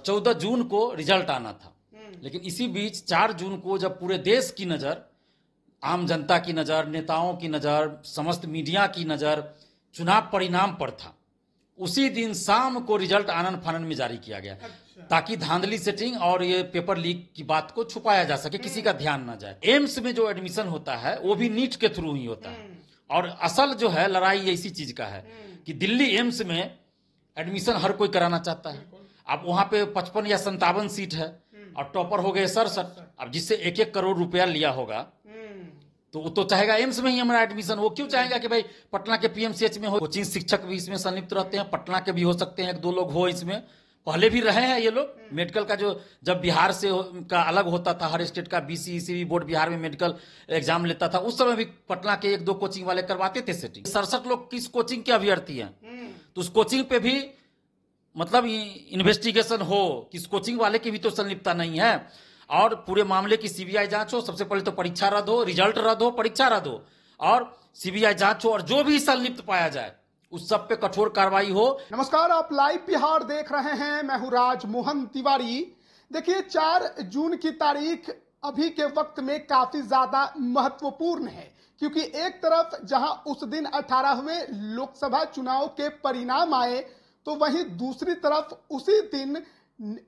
14 जून को रिजल्ट आना था, लेकिन इसी बीच 4 जून को जब पूरे देश की नज़र, आम जनता की नज़र, नेताओं की नज़र, समस्त मीडिया की नज़र चुनाव परिणाम पर था, उसी दिन शाम को रिजल्ट आनन फानन में जारी किया गया। ताकि धांधली सेटिंग और ये पेपर लीक की बात को छुपाया जा सके, किसी का ध्यान ना जाए। एम्स में जो एडमिशन होता है वो भी नीट के थ्रू ही होता है, और असल जो है लड़ाई इसी चीज का है कि दिल्ली एम्स में एडमिशन हर कोई कराना चाहता है। अब वहां पे 55 या 57 सीट है और टॉपर हो गए 67। अब जिससे 1-1 करोड़ रुपया लिया होगा तो वो तो चाहेगा एम्स में ही हमारा एडमिशन। वो क्यों चाहेगा कि भाई पटना के पीएमसीएच में हो। कोचिंग शिक्षक भी इसमें संलिप्त रहते हैं, पटना के भी हो सकते हैं, 1-2 लोग हो इसमें, पहले भी रहे हैं ये लोग। मेडिकल का जो जब बिहार से का अलग होता था, हर स्टेट का बीसीईसी बोर्ड बिहार में मेडिकल एग्जाम लेता था, उस समय भी पटना के 1-2 कोचिंग वाले करवाते थे सेटिंग। 67 लोग किस कोचिंग के अभ्यर्थी हैं, तो उस कोचिंग पे भी मतलब इन्वेस्टिगेशन हो, किस कोचिंग वाले की भी तो संलिप्तता नहीं है। और पूरे मामले की सीबीआई जांच हो। सबसे पहले तो परीक्षा रद्द हो, रिजल्ट रद्द हो, परीक्षा रद्द हो, और सीबीआई जांच हो, और जो भी संलिप्त पाया जाए उस सब पे कठोर कार्रवाई हो। नमस्कार, आप लाइव बिहार देख रहे हैं। मैं हूं राज मोहन तिवारी। देखिए, 4 जून की तारीख अभी के वक्त में काफी ज्यादा महत्वपूर्ण है, क्योंकि एक तरफ जहां उस दिन 18वें लोकसभा चुनाव के परिणाम आए, तो वहीं दूसरी तरफ उसी दिन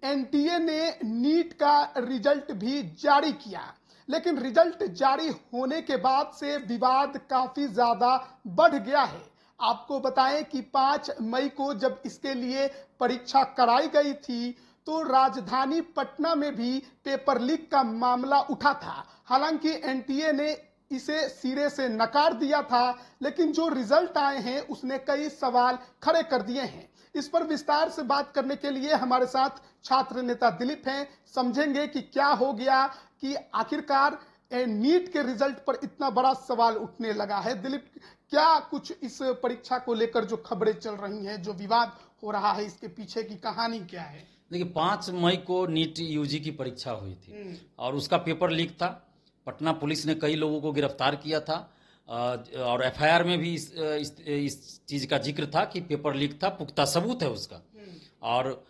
एनटीए ने नीट का रिजल्ट भी जारी किया। लेकिन रिजल्ट जारी होने के बाद से विवाद काफी ज्यादा बढ़ गया है। आपको बताएं कि 5 मई को जब इसके लिए परीक्षा कराई गई थी, तो राजधानी पटना में भी पेपर लीक का मामला उठा था। हालांकि एनटीए ने इसे सिरे से नकार दिया था, लेकिन जो रिजल्ट आए हैं उसने कई सवाल खड़े कर दिए हैं। इस पर विस्तार से बात करने के लिए हमारे साथ छात्र नेता दिलीप हैं। समझेंगे कि क्या हो गया कि आखिरकार नीट के रिजल्ट पर इतना बड़ा सवाल उठने लगा है। दिलीप, क्या कुछ इस परीक्षा को लेकर जो खबरें चल रही हैं, जो विवाद हो रहा है, इसके पीछे की कहानी क्या है? देखिए, 5 मई को नीट यूजी की परीक्षा हुई थी और उसका पेपर लीक था। पटना पुलिस ने कई लोगों को गिरफ्तार किया था, और एफआईआर में भी इस चीज़ का जिक्र था कि पेपर लीक था, पुख्ता सबूत है उसका। और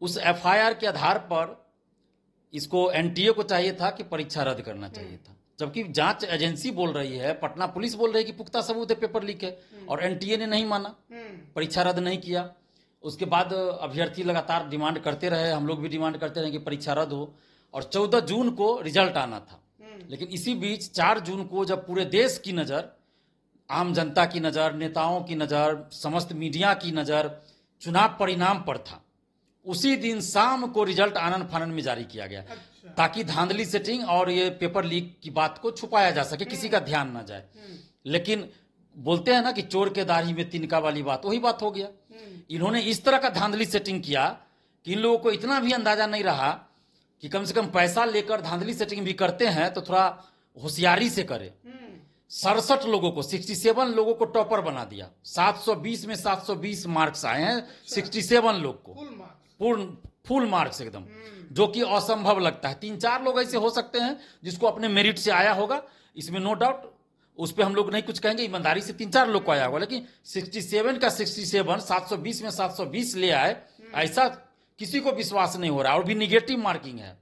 उस एफआईआर के आधार पर इसको एनटीए को चाहिए था कि परीक्षा रद्द करना चाहिए था, जबकि जांच एजेंसी बोल रही है, पटना पुलिस बोल रही है कि पुख्ता सबूत है, पेपर लीक है, और एनटीए ने नहीं माना, परीक्षा रद्द नहीं किया। उसके बाद अभ्यर्थी लगातार डिमांड करते रहे, हम लोग भी डिमांड करते रहे कि परीक्षा रद्द हो, और 14 जून को रिजल्ट आना था। लेकिन इसी बीच 4 जून को जब पूरे देश की नज़र, आम जनता की नज़र, नेताओं की नज़र, समस्त मीडिया की नज़र चुनाव परिणाम पर था, उसी दिन शाम को रिजल्ट आनन फानन में जारी किया गया। ताकि धांधली सेटिंग और ये पेपर लीक की बात को छुपाया जा सके, किसी का ध्यान ना जाए। लेकिन बोलते हैं ना कि चोर के दाढ़ी में तिनका वाली बात, वही बात हो गया। इन्होंने इस तरह का धांधली सेटिंग किया कि इन लोगों को इतना भी अंदाजा नहीं रहा कि कम से कम पैसा लेकर धांधली सेटिंग भी करते हैं तो थोड़ा होशियारी से करे। 67 लोगों को, 67 लोगों को टॉपर बना दिया। 720 में 720 मार्क्स आए हैं 67 लोग को, फुल मार्क्स एकदम, जो कि असंभव लगता है। 3-4 लोग ऐसे हो सकते हैं जिसको अपने मेरिट से आया होगा, इसमें नो डाउट, उस पर हम लोग नहीं कुछ कहेंगे, ईमानदारी से 3-4 लोग को आया होगा। लेकिन 67 का 67, 720 में 720 ले आए, ऐसा किसी को विश्वास नहीं हो रहा, और भी निगेटिव मार्किंग है।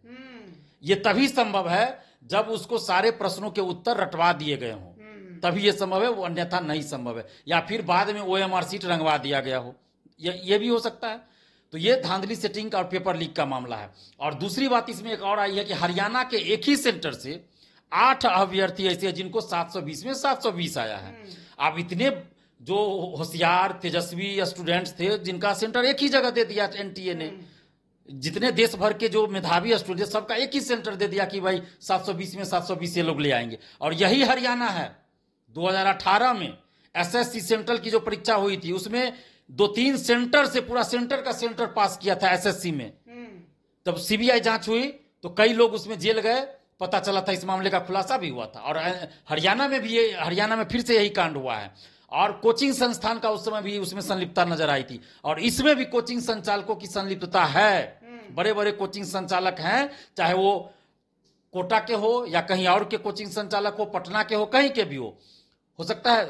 ये तभी संभव है जब उसको सारे प्रश्नों के उत्तर रटवा दिए गए हों, तभी ये संभव है, वो अन्यथा नहीं संभव है। या फिर बाद में ओएमआर सीट रंगवा दिया गया हो, ये भी हो सकता है। तो ये धांधली सेटिंग और पेपर लीक का मामला है। और दूसरी बात इसमें एक और आई है कि हरियाणा के एक ही सेंटर से 8 अभ्यर्थी ऐसे हैं जिनको 720 में 720 आया है। अब इतने जो होशियार तेजस्वी स्टूडेंट्स थे, जिनका सेंटर एक ही जगह दे दिया एनटीए ने, जितने देश भर के जो मेधावी स्टूडेंट, सबका एक ही सेंटर दे दिया कि भाई 720 में 720 ये लोग ले आएंगे। और यही हरियाणा है 2018 में एसएससी सेंट्रल की जो परीक्षा हुई थी, उसमें 2-3 सेंटर से पूरा सेंटर का सेंटर पास किया था एसएससी में। तब सीबीआई जांच हुई तो कई लोग उसमें जेल गए, पता चला था, इस मामले का खुलासा भी हुआ था। और हरियाणा में भी हरियाणा में फिर से यही कांड हुआ है। और कोचिंग संस्थान का उस समय भी उसमें संलिप्तता नजर आई थी, और इसमें भी कोचिंग संचालकों की संलिप्तता है। बड़े बड़े कोचिंग संचालक हैं, चाहे वो कोटा के हो या कहीं और के कोचिंग संचालक हो, पटना के हो, कहीं के भी हो सकता है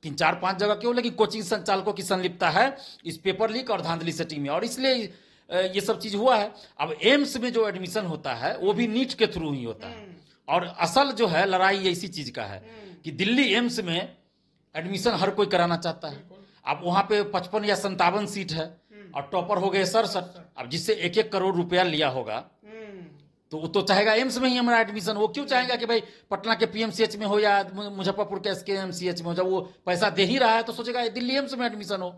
3-4-5 जगह के हो, लेकिन कोचिंग संचालकों की संलिप्तता है इस पेपर लीक और धांधली सेटिंग में। और इसलिए ये सब चीज हुआ है। अब एम्स में जो एडमिशन होता है वो भी नीट के थ्रू ही होता है। और असल जो है लड़ाई इसी चीज का है कि दिल्ली एम्स में एडमिशन हर कोई कराना चाहता है। अब वहां पे 55 या 57 सीट है और टॉपर हो गए 67। अब जिससे 1-1 करोड़ रुपया लिया होगा तो वो तो चाहेगा एम्स में ही हमारा एडमिशन। वो क्यों चाहेगा कि भाई पटना के पीएमसीएच में हो या मुजफ्फरपुर के एसकेएमसीएच में हो। जब वो पैसा दे ही रहा है तो सोचेगा दिल्ली एम्स में एडमिशन हो।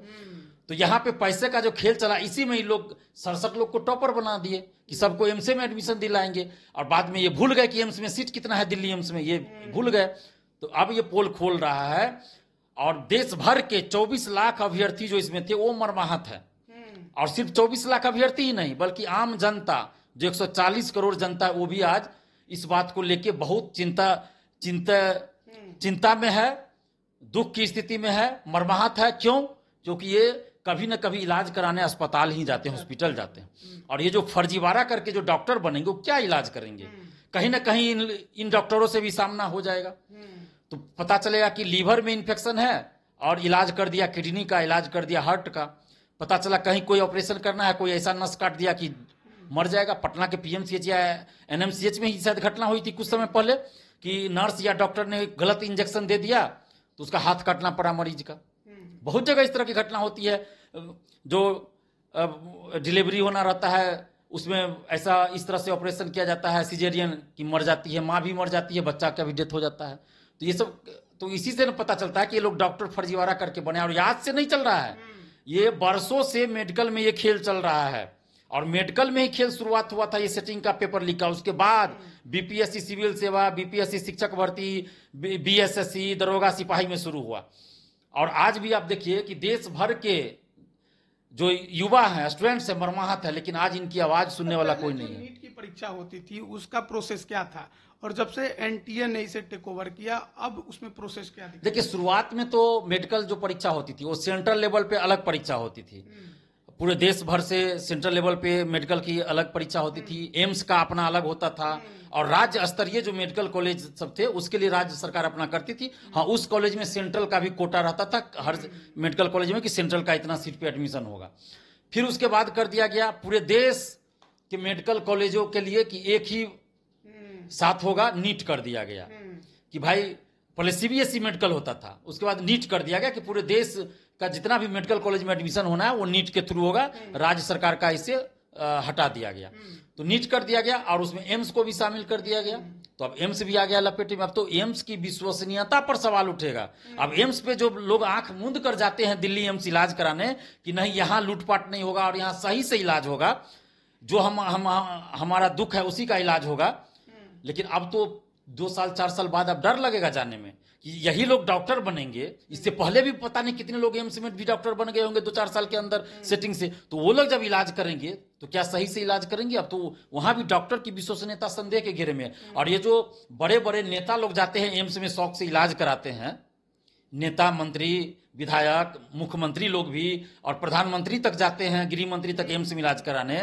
तो यहाँ पे पैसे का जो खेल चला इसी में ही लोग 67 लोग को टॉपर बना दिए कि सबको एम्स में एडमिशन दिलाएंगे। और बाद में ये भूल गए कि एम्स में सीट कितना है, दिल्ली एम्स में ये भूल गए। तो अब ये पोल खोल रहा है और देश भर के 24 लाख अभ्यर्थी जो इसमें थे वो मर्माहत है। और सिर्फ 24 लाख अभ्यर्थी ही नहीं बल्कि आम जनता जो 140 करोड़ जनता है वो भी आज इस बात को लेके बहुत चिंता में है, दुख की स्थिति में है, मर्माहत है। क्यों? क्योंकि ये कभी ना कभी इलाज कराने अस्पताल ही जाते हैं, हॉस्पिटल जाते हैं। और ये जो फर्जीवाड़ा करके जो डॉक्टर बनेंगे वो क्या इलाज करेंगे? कहीं ना कहीं इन डॉक्टरों से भी सामना हो जाएगा। तो पता चलेगा कि लीवर में इन्फेक्शन है और इलाज कर दिया किडनी का, इलाज कर दिया हार्ट का। पता चला कहीं कोई ऑपरेशन करना है, कोई ऐसा नस काट दिया कि मर जाएगा। पटना के पीएमसीएच या एनएमसीएच में ही शायद घटना हुई थी कुछ समय पहले कि नर्स या डॉक्टर ने गलत इंजेक्शन दे दिया तो उसका हाथ काटना पड़ा मरीज का। बहुत जगह इस तरह की घटना होती है। जो डिलीवरी होना रहता है उसमें ऐसा इस तरह से ऑपरेशन किया जाता है सिजेरियन की मर जाती है, माँ भी मर जाती है, बच्चा का भी डेथ हो जाता है। तो ये सब तो इसी से पता चलता है कि ये लोग डॉक्टर फर्जीवाड़ा करके बने। और आज से नहीं चल रहा है, ये बरसों से मेडिकल में ये खेल चल रहा है। और मेडिकल में ही खेल शुरुआत हुआ था ये सेटिंग का पेपर लीक का। उसके बाद बीपीएससी सिविल सेवा, बीपीएससी शिक्षक भर्ती, बीएसएससी दरोगा सिपाही में शुरू हुआ। और आज भी आप देखिए कि देश भर के जो युवा हैं, स्टूडेंट्स हैं, मर्माहत है, लेकिन आज इनकी आवाज सुनने वाला कोई नहीं है। नीट की परीक्षा होती थी उसका प्रोसेस क्या था और जब से एनटीए ने इसे टेक ओवर किया अब उसमें प्रोसेस क्या दिखा? देखिए शुरुआत में तो मेडिकल जो परीक्षा होती थी वो सेंट्रल लेवल पे अलग परीक्षा होती थी। पूरे देश भर से सेंट्रल लेवल पे मेडिकल की अलग परीक्षा होती थी। एम्स का अपना अलग होता था और राज्य स्तरीय जो मेडिकल कॉलेज सब थे उसके लिए राज्य सरकार अपना करती थी। हाँ, उस कॉलेज में सेंट्रल का भी कोटा रहता था हर मेडिकल कॉलेज में कि सेंट्रल का इतना सीट पे एडमिशन होगा। फिर उसके बाद कर दिया गया पूरे देश के मेडिकल कॉलेजों के लिए कि एक ही साथ होगा, नीट कर दिया गया कि भाई पहले सीबीएसई मेडिकल होता था, उसके बाद नीट कर दिया गया कि पूरे देश का जितना भी मेडिकल कॉलेज में एडमिशन होना है वो नीट के थ्रू होगा। राज्य सरकार का इसे हटा दिया गया। तो नीट कर दिया गया और उसमें एम्स को भी शामिल कर दिया गया। तो अब एम्स भी आ गया लपेटे में। अब तो एम्स की विश्वसनीयता पर सवाल उठेगा। अब एम्स पे जो लोग आंख मूंद कर जाते हैं दिल्ली एम्स इलाज कराने कि नहीं यहाँ लूटपाट नहीं होगा और यहाँ सही से इलाज होगा, जो हमारा दुख है उसी का इलाज होगा। लेकिन अब तो 2 साल 4 साल बाद अब डर लगेगा जाने में कि यही लोग डॉक्टर बनेंगे। इससे पहले भी पता नहीं कितने लोग एम्स में भी डॉक्टर बन गए होंगे 2-4 साल के अंदर सेटिंग से। तो वो लोग जब इलाज करेंगे तो क्या सही से इलाज करेंगे? अब तो वहां भी डॉक्टर की विश्वसनीयता संदेह के घेरे में है। और ये जो बड़े बड़े नेता लोग जाते हैं एम्स में शौक से इलाज कराते हैं, नेता, मंत्री, विधायक, मुख्यमंत्री लोग भी और प्रधानमंत्री तक जाते हैं, गृह मंत्री तक एम्स में इलाज कराने।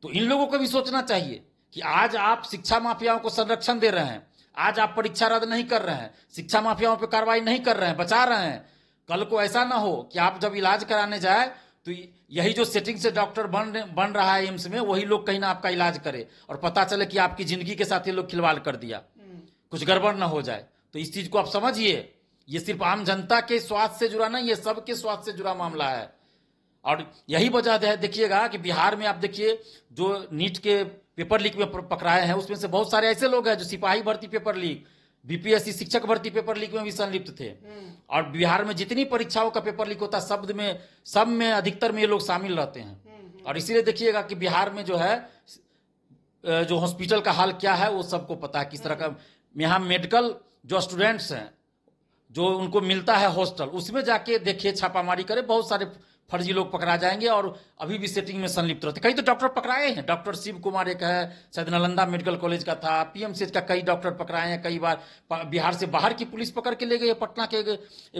तो इन लोगों को भी सोचना चाहिए कि आज आप शिक्षा माफियाओं को संरक्षण दे रहे हैं, आज आप परीक्षा रद्द नहीं कर रहे हैं, शिक्षा माफियाओं पर कार्रवाई नहीं कर रहे हैं, बचा रहे हैं। कल को ऐसा ना हो कि आप जब इलाज कराने जाए तो यही जो सेटिंग से डॉक्टर बन रहा है एम्स में वही लोग कहीं ना आपका इलाज करे और पता चले कि आपकी जिंदगी के साथ ये लोग खिलवाड़ कर दिया, कुछ गड़बड़ ना हो जाए। तो इस चीज को आप समझिए, ये सिर्फ आम जनता के स्वास्थ्य से जुड़ा नहीं, ये सबके स्वास्थ्य से जुड़ा मामला है। और यही वजह है, देखिएगा कि बिहार में आप देखिए जो नीट के पेपर लीक में पकड़ाए हैं उसमें से बहुत सारे ऐसे लोग हैं जो सिपाही भर्ती पेपर लीक, बीपीएससी शिक्षक भर्ती पेपर लीक में भी संलिप्त थे। और बिहार में जितनी परीक्षाओं का पेपर लीक होता है सब में अधिकतर में ये लोग शामिल रहते हैं। और इसीलिए देखिएगा कि बिहार में जो है जो हॉस्पिटल का हाल क्या है वो सबको पता है किस तरह का। यहाँ मेडिकल जो स्टूडेंट्स हैं जो उनको मिलता है हॉस्टल, उसमें जाके देखिए छापामारी करे, बहुत सारे फर्जी लोग पकड़ा जाएंगे और अभी भी सेटिंग में संलिप्त रहते। कई तो डॉक्टर पकड़ाए हैं, डॉक्टर शिव कुमार एक है, शायद नालंदा मेडिकल कॉलेज का था, पीएमसीएच का कई डॉक्टर पकड़ाए हैं। कई बार बिहार से बाहर की पुलिस पकड़ के ले गई है, पटना के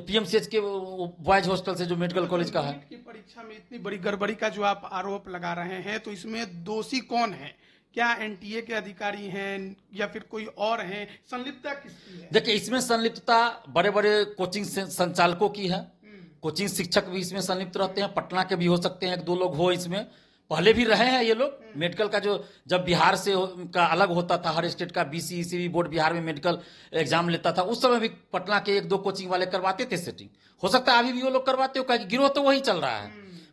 पीएमसीएच के बॉयज हॉस्टल से जो मेडिकल कॉलेज का है। की परीक्षा में इतनी बड़ी गड़बड़ी का जो आप आरोप लगा रहे हैं तो इसमें दोषी कौन है? क्या एनटीए के अधिकारी हैं या फिर कोई और हैं? संलिप्तता किसकी है? देखिए इसमें संलिप्तता बड़े बड़े कोचिंग संचालकों की है, कोचिंग शिक्षक भी इसमें संलिप्त रहते हैं, पटना के भी हो सकते हैं, 1-2 लोग हो इसमें, पहले भी रहे हैं ये लोग। मेडिकल का जो जब बिहार से का अलग होता था, हर स्टेट का BCECB बोर्ड बिहार में मेडिकल एग्जाम लेता था, उस समय भी पटना के 1-2 कोचिंग वाले करवाते थे सेटिंग। हो सकता है अभी भी वो लोग करवाते हो, क्योंकि गिरोह तो वही चल रहा है,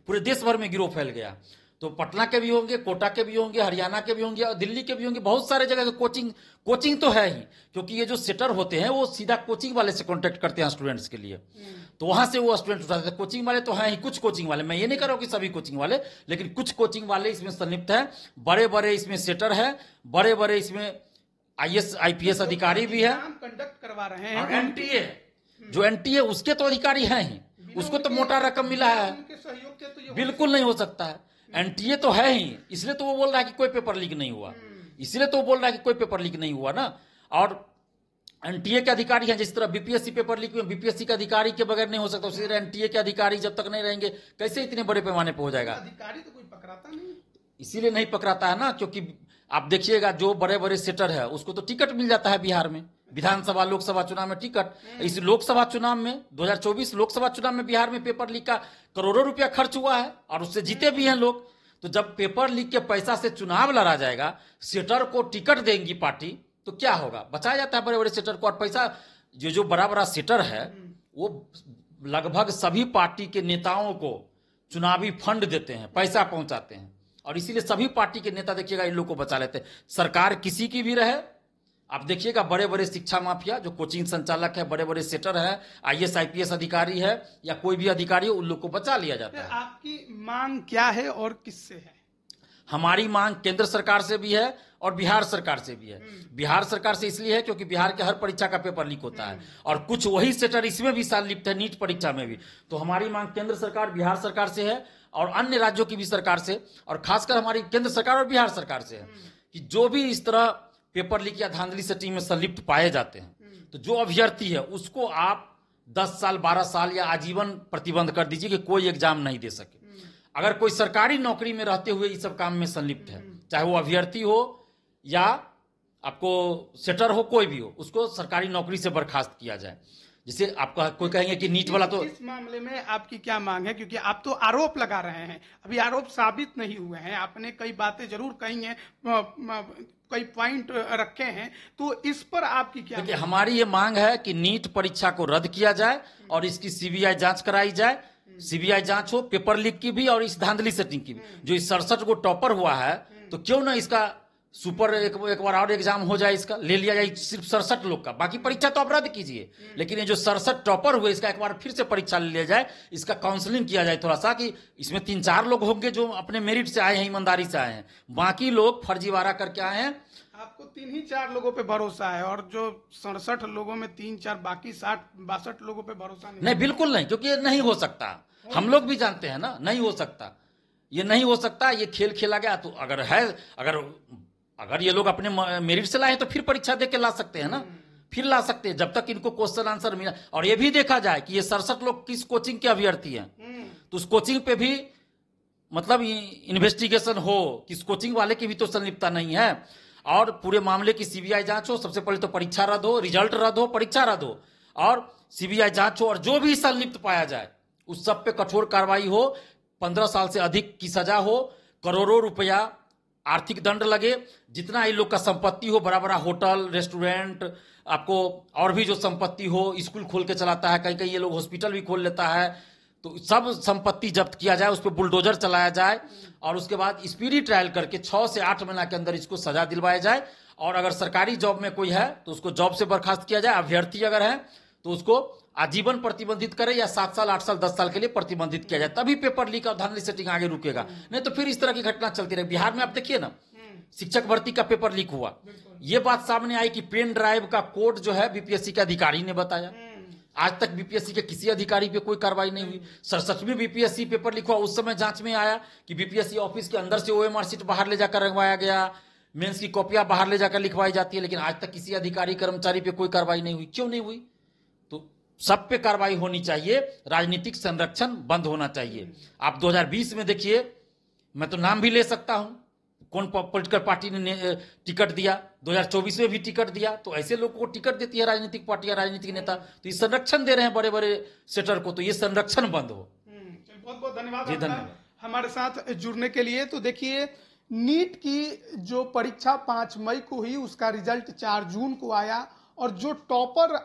पूरे देश भर में गिरोह फैल गया। तो पटना के भी होंगे, कोटा के भी होंगे, हरियाणा के भी होंगे और दिल्ली के भी होंगे, बहुत सारे जगह के कोचिंग तो है ही, क्योंकि ये जो सेटर होते हैं वो सीधा कोचिंग वाले से कांटेक्ट करते हैं स्टूडेंट्स के लिए, तो वहां से वो स्टूडेंट उठाते हैं। कोचिंग वाले तो हैं ही, कुछ कोचिंग वाले, मैं ये नहीं कर रहा हूं कि सभी कोचिंग वाले, लेकिन कुछ कोचिंग वाले इसमें संलिप्त है। बड़े बड़े इसमें सेटर है, बड़े बड़े इसमें IAS IPS अधिकारी भी है, कंडक्ट करवा रहे हैं। और NTA जो NTA उसके तो अधिकारी हैं ही, उसको तो मोटा रकम मिला है, उनके सहयोग से तो ये बिल्कुल नहीं हो सकता है। NTA तो है ही, इसलिए तो वो बोल रहा है कि कोई पेपर लीक नहीं हुआ, इसलिए तो वो बोल रहा है कि कोई पेपर लीक नहीं हुआ ना। और NTA के अधिकारी हैं, जिस तरह BPSC पेपर लीक में BPSC के अधिकारी के बगैर नहीं हो सकता, उसी तरह NTA के अधिकारी जब तक नहीं रहेंगे कैसे इतने बड़े पैमाने पर हो जाएगा। अधिकारी तो कोई पकड़ाता नहीं, इसीलिए नहीं पकड़ाता है ना, क्योंकि आप देखिएगा जो बड़े बड़े सेटर है उसको तो टिकट मिल जाता है बिहार में, विधानसभा लोकसभा चुनाव में टिकट। इस लोकसभा चुनाव में 2024 लोकसभा चुनाव में बिहार में पेपर लीक का करोड़ों रुपया खर्च हुआ है और उससे जीते भी हैं लोग। तो जब पेपर लीक के पैसा से चुनाव लड़ा जाएगा, सेटर को टिकट देंगी पार्टी, तो क्या होगा, बचाया जाता है बड़े बड़े सेटर को। और पैसा जो बड़ा बड़ा सेटर है वो लगभग सभी पार्टी के नेताओं को चुनावी फंड देते हैं, पैसा पहुंचाते हैं, और इसीलिए सभी पार्टी के नेता देखिएगा इन लोग को बचा लेते हैं। सरकार किसी की भी रहे, आप देखिएगा बड़े बड़े शिक्षा माफिया जो कोचिंग संचालक है, बड़े बड़े सेटर है, IAS IPS अधिकारी है या कोई भी अधिकारी हो, उन लोग को बचा लिया जाता है। आपकी मांग क्या है और किससे है? हमारी मांग केंद्र सरकार से भी है और बिहार सरकार से भी है। बिहार सरकार से इसलिए है क्योंकि बिहार के हर परीक्षा का पेपर लीक होता है और कुछ वही सेटर इसमें भी संलिप्त है, नीट परीक्षा में भी। तो हमारी मांग केंद्र सरकार बिहार सरकार से है और अन्य राज्यों की भी सरकार से, और खासकर हमारी केंद्र सरकार और बिहार सरकार से है कि जो भी इस तरह पेपर लीक या धांधली सेटिंग में संलिप्त पाए जाते हैं, तो जो अभ्यर्थी है उसको आप 10 साल 12 साल या आजीवन प्रतिबंध कर दीजिए कि कोई एग्जाम नहीं दे सके। अगर कोई सरकारी नौकरी में रहते हुए इस सब काम में संलिप्त है, चाहे वो अभ्यर्थी हो या आपको सेटर हो, कोई भी हो, उसको सरकारी नौकरी से बर्खास्त किया जाए। जिसे आपका कोई कहेंगे कि नीट वाला तो, इस मामले में आपकी क्या मांग है? क्योंकि आप तो आरोप लगा रहे हैं, अभी आरोप साबित नहीं हुए हैं, आपने कई बातें जरूर कही हैं, कई पॉइंट रखे हैं, तो इस पर आपकी क्या? देखिए हमारी ये मांग है कि नीट परीक्षा को रद्द किया जाए और इसकी CBI जांच कराई जाए। CBI जांच हो पेपर लीक की भी और इस धांधली सेटिंग की भी। जो इस 67 को टॉपर हुआ है, तो क्यों ना इसका सुपर एक बार और एग्जाम हो जाए, इसका ले लिया जाए, सिर्फ 67 लोग का। बाकी परीक्षा तो आप रद्द कीजिए, लेकिन ये जो 67 टॉपर हुए इसका एक बार फिर से परीक्षा ले लिया जाए, इसका काउंसलिंग किया जाए थोड़ा सा, कि इसमें 3-4 लोग होंगे जो अपने मेरिट से आए हैं, ईमानदारी से आए हैं, बाकी लोग फर्जीवाड़ा करके आए हैं। आपको 3-4 लोगों पे भरोसा है और जो 67 लोगों में 3-4 बाकी 60-62 लोगों पे भरोसा नहीं, बिल्कुल नहीं, क्योंकि ये नहीं हो सकता। हम लोग भी जानते हैं ना, नहीं हो सकता, ये नहीं हो सकता। ये खेल खेला गया। तो अगर ये लोग अपने मेरिट से लाए तो फिर परीक्षा दे के ला सकते हैं ना, फिर ला सकते हैं, जब तक इनको क्वेश्चन आंसर मिला। और ये भी देखा जाए कि ये 67 लोग किस कोचिंग के अभ्यर्थी हैं, तो उस कोचिंग पे भी मतलब इन्वेस्टिगेशन हो, किस कोचिंग वाले की भी तो संलिप्तता नहीं है, और पूरे मामले की CBI जांच हो। सबसे पहले तो परीक्षा रद्द हो, रिजल्ट रद्द हो, परीक्षा रद्द हो, और CBI जांच हो, और जो भी संलिप्त पाया जाए उस सब पे कठोर कार्रवाई हो, 15 साल से अधिक की सजा हो, करोड़ों रुपया आर्थिक दंड लगे, जितना इन लोग का संपत्ति हो, बड़ा बड़ा होटल रेस्टोरेंट, आपको और भी जो संपत्ति हो, स्कूल खोल के चलाता है, कहीं कहीं ये लोग हॉस्पिटल भी खोल लेता है, तो सब संपत्ति जब्त किया जाए, उस पर बुलडोजर चलाया जाए, और उसके बाद स्पीडी ट्रायल करके 6 से 8 महीना के अंदर इसको सजा दिलवाया जाए। और अगर सरकारी जॉब में कोई है तो उसको जॉब से बर्खास्त किया जाए, अभ्यर्थी अगर है तो उसको आजीवन प्रतिबंधित करे या 7 साल 8 साल 10 साल के लिए प्रतिबंधित किया जाए, तभी पेपर लीक और धांधली सेटिंग आगे रुकेगा। नहीं तो फिर इस तरह की घटना चलती रहे। बिहार में आप देखिए ना, शिक्षक भर्ती का पेपर लीक हुआ, ये बात सामने आई कि पेन ड्राइव का कोड जो है BPSC के अधिकारी ने बताया। आज तक BPSC के किसी अधिकारी पे कोई कार्रवाई नहीं हुई। 67वें BPSC पेपर लीक हुआ, उस समय जांच में आया कि BPSC ऑफिस के अंदर से OMR शीट बाहर ले जाकर रंगवाया गया, मेंस की कॉपियां बाहर ले जाकर लिखवाई जाती है, लेकिन आज तक किसी अधिकारी कर्मचारी पे कोई कार्रवाई नहीं हुई। क्यों नहीं हुई? तो सब पे कार्रवाई होनी चाहिए, राजनीतिक संरक्षण बंद होना चाहिए। आप 2020 में देखिए, मैं तो नाम भी ले सकता हूं, कौन पॉलिटिकल पार्टी ने टिकट दिया, 2024 में भी टिकट दिया, तो ऐसे लोगों को टिकट देती है राजनीतिक पार्टी या राजनीतिक नेता, तो ये संरक्षण दे रहे हैं बड़े बड़े सेटर को, तो ये संरक्षण बंद हो। बहुत बहुत धन्यवाद। जी धन्यवाद। हमारे साथ जुड़ने के लिए। तो देखिए, नीट की जो परीक्षा 5 मई को हुई, उसका रिजल्ट 4 जून को आया, और जो टॉपर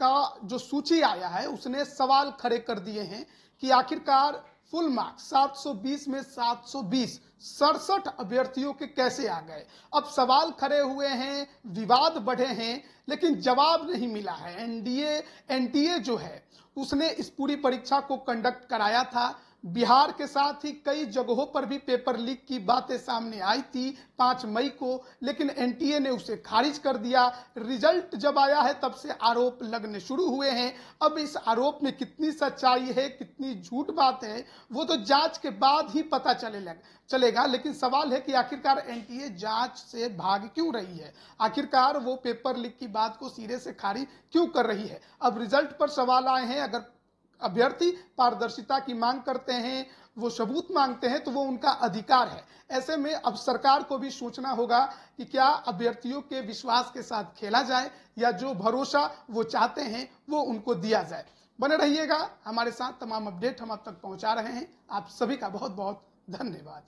का जो सूची आया है उसने सवाल खड़े कर दिए हैं कि आखिरकार फुल मार्क्स 720 में 720 67 अभ्यर्थियों के कैसे आ गए। अब सवाल खड़े हुए हैं, विवाद बढ़े हैं, लेकिन जवाब नहीं मिला है। एनटीए जो है उसने इस पूरी परीक्षा को कंडक्ट कराया था। बिहार के साथ ही कई जगहों पर भी पेपर लीक की बातें सामने आई थी 5 मई को, लेकिन एनटीए ने उसे खारिज कर दिया। रिजल्ट जब आया है तब से आरोप लगने शुरू हुए हैं। अब इस आरोप में कितनी सच्चाई है, कितनी झूठ बात है, वो तो जांच के बाद ही पता चलेगा। लेकिन सवाल है कि आखिरकार एनटीए जांच से भाग क्यों रही है, आखिरकार वो पेपर लीक की बात को सिरे से खारिज क्यों कर रही है। अब रिजल्ट पर सवाल आए हैं। अगर अभ्यर्थी पारदर्शिता की मांग करते हैं, वो सबूत मांगते हैं, तो वो उनका अधिकार है। ऐसे में अब सरकार को भी सोचना होगा कि क्या अभ्यर्थियों के विश्वास के साथ खेला जाए, या जो भरोसा वो चाहते हैं वो उनको दिया जाए। बने रहिएगा हमारे साथ, तमाम अपडेट हम आप तक पहुंचा रहे हैं। आप सभी का बहुत बहुत धन्यवाद।